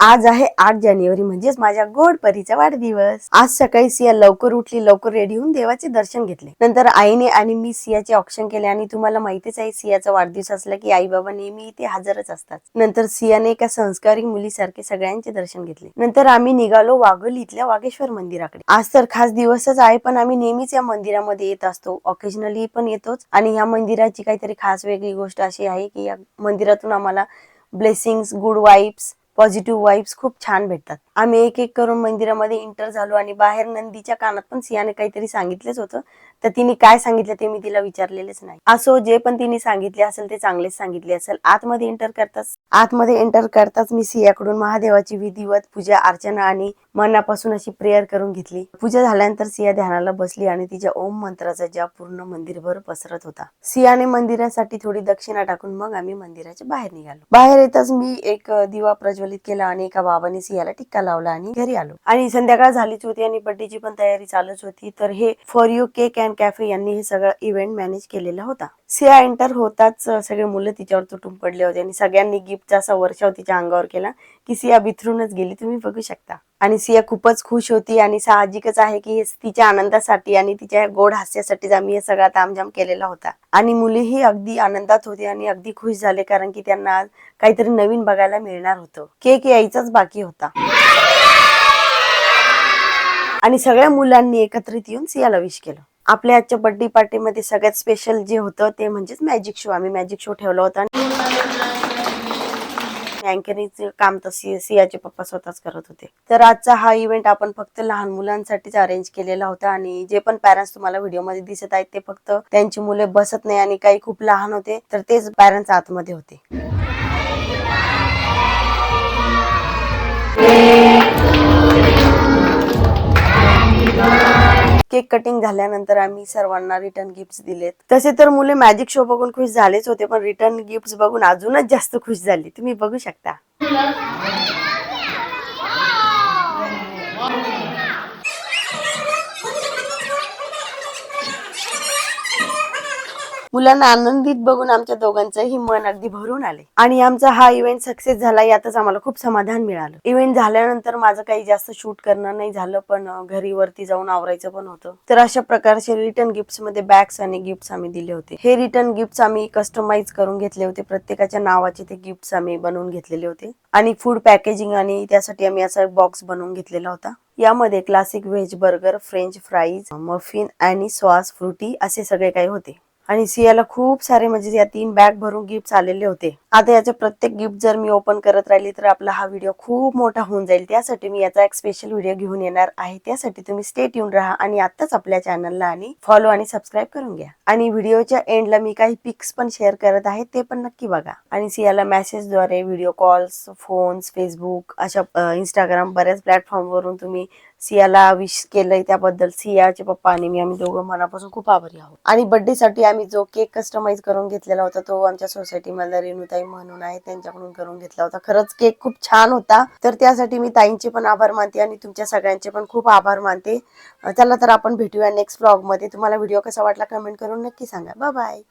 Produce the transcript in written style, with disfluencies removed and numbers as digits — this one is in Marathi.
आज आहे 8 जानेवारी म्हणजेच माझ्या गोड परीचा वाढदिवस। आज सकाळी सिया लवकर उठली, लवकर रेडी होऊन देवाचे दर्शन घेतले। नंतर आईने आणि मी सियाचे औक्षण केले आणि तुम्हाला माहितीच आहे सियाचा वाढदिवस असला की आई बाबा नेहमी इथे हजरच असतात। नंतर सियाने एका संस्कारी मुलीसारखे सगळ्यांचे दर्शन घेतले। नंतर आम्ही निघालो वाघोली इथल्या वाघेश्वर मंदिराकडे। आज तर खास दिवसच आहे, पण आम्ही नेहमीच या मंदिरामध्ये येत असतो, ऑकेजनली पण येतोच। आणि या मंदिराची काहीतरी खास वेगळी गोष्ट अशी आहे की या मंदिरातून आम्हाला blessings, good vibes, positive vibes खूप छान भेटतात। आम्ही एक एक करून मंदिरामध्ये एंटर झालो आणि बाहेर नंदीच्या कानात पण सियाने काहीतरी सांगितलेच होतं, तर तिने काय सांगितलं ते मी तिला विचारलेलेच नाही। असो, जे पण तिने सांगितले असेल ते चांगलेच सांगितले असेल। आतमध्ये एंटर करताच मी सियाकडून महादेवाची विधिवत पूजा अर्चना आणि मनापासून अशी प्रेयर करून घेतली। पूजा झाल्यानंतर सिया ध्यानाला बसली आणि तिच्या ओम मंत्राचा जाप पूर्ण मंदिरभर पसरत होता। सियाने मंदिरासाठी थोडी दक्षिणा टाकून मग आम्ही मंदिराच्या बाहेर निघालो। बाहेर येताच मी एक दिवा प्रज्वलित केला आणि एका बाबाने सियाला टिक्का लावला आणि घरी आलो। आणि संध्याकाळ झालीच होती आणि बर्थडेची पण तयारी चालूच होती। तर हे for you cake and cafe यांनी हे सगळं इव्हेंट मॅनेज केलेला होता। सिया एंटर होताच सगळे मुलं तिच्यावर तुटून पडले होते आणि सगळ्यांनी गिफ्टचा असा वर्षाव तिच्या अंगावर केला की सिया बिथरूनच गेली, तुम्ही बघू शकता। आणि सिया खूपच खुश होती आणि साहजिकच आहे की हे तिच्या आनंदासाठी आणि तिच्या गोड हास्यासाठीच आम्ही हे सगळा तामझाम केलेला होता। आणि मुलीही अगदी आनंदात होती आणि अगदी खुश झाले, कारण की त्यांना काहीतरी नवीन बघायला मिळणार होतं। केक यायचाच बाकी होता आणि सगळ्या मुलांनी एकत्रित येऊन सियाला विश केलं। आपल्या आजच्या बर्थडे पार्टीमध्ये सगळ्यात स्पेशल जे होतं ते म्हणजेच मॅजिक शो। आम्ही मॅजिक शो ठेवला होता। अँकरिंगचे काम तर सियाचे पप्पा स्वतःच करत होते। तर आजचा हा इव्हेंट आपण फक्त लहान मुलांसाठीच अरेंज केलेला होता आणि जे पण पॅरेंट्स तुम्हाला व्हिडिओमध्ये दिसत आहेत ते फक्त त्यांची मुले बसत नाही आणि काही खूप लहान होते, तर तेच पॅरेंट्स आतमध्ये होते। केक कटिंग झाल्यानंतर आम्ही सर्वांना रिटर्न गिफ्ट्स दिलेत। तसे तर मुले मॅजिक शो बघून खुश झालेच होते, पण रिटर्न गिफ्ट्स बघून अजूनच जास्त खुश झाली, तुम्ही बघू शकता। मुलांना आनंदित बघून आमच्या दोघांचंही मन अगदी भरून आले आणि आमचा हा इव्हेंट सक्सेस झाला यातच आम्हाला खूप समाधान मिळालं। इव्हेंट झाल्यानंतर माझं काही जास्त शूट करणं नाही झालं, पण घरी वरती जाऊन आवरायचं पण होतं। तर अशा प्रकारचे रिटर्न गिफ्ट्स मध्ये बॅग्स आणि गिफ्ट्स आम्ही दिले होते। हे रिटर्न गिफ्ट्स आम्ही कस्टमाइज करून घेतले होते, प्रत्येकाच्या नावाचे ते गिफ्ट्स आम्ही बनवून घेतलेले होते आणि फूड पॅकेजिंग आणि त्यासाठी आम्ही असा बॉक्स बनवून घेतलेला होता। यामध्ये classic veg burger, French fries, muffin आणि सॉस फ्रुटी असे सगळे काही होते। आणि सियाला खूप सारे म्हणजे या 3 बॅग भरून गिफ्ट्स आलेले होते। आता याचे प्रत्येक गिफ्ट जर मी ओपन करत राहिली तर आपला हा व्हिडिओ खूप मोठा होऊन जाईल, त्यासाठी मी याचा एक स्पेशल व्हिडिओ घेऊन येणार आहे। त्यासाठी तुम्ही स्टे ट्यून राहा आणि आताच आपल्या चॅनलला आणि फॉलो आणि सबस्क्राईब करून घ्या। आणि व्हिडिओच्या एंडला मी काही पिक्स पण शेअर करत आहे, ते पण नक्की बघा। आणि सियाला मेसेजद्वारे, व्हिडिओ कॉल्स, फोन्स, फेसबुक अशा इंस्टाग्राम बऱ्याच प्लॅटफॉर्म वरून तुम्ही सियाला विश केलंय, त्याबद्दल सियाचे पप्पा आणि मी आम्ही दोघं मनापासून खूप आभारी आहोत। आणि बर्थडे साठी आम्ही जो केक कस्टमाइज करून घेतलेला होता तो आमच्या सोसायटी मधल्या रेणुताई म्हणून आहे त्यांच्याकडून करून घेतला होता। खरंच केक खूप छान होता, तर त्यासाठी मी ताईंचे पण आभार मानते आणि तुमच्या सगळ्यांचे पण खूप आभार मानते। चला तर आपण भेटूया नेक्स्ट व्लॉग मध्ये। तुम्हाला व्हिडिओ कसा वाटला कमेंट करून नक्की सांगा। Bye bye.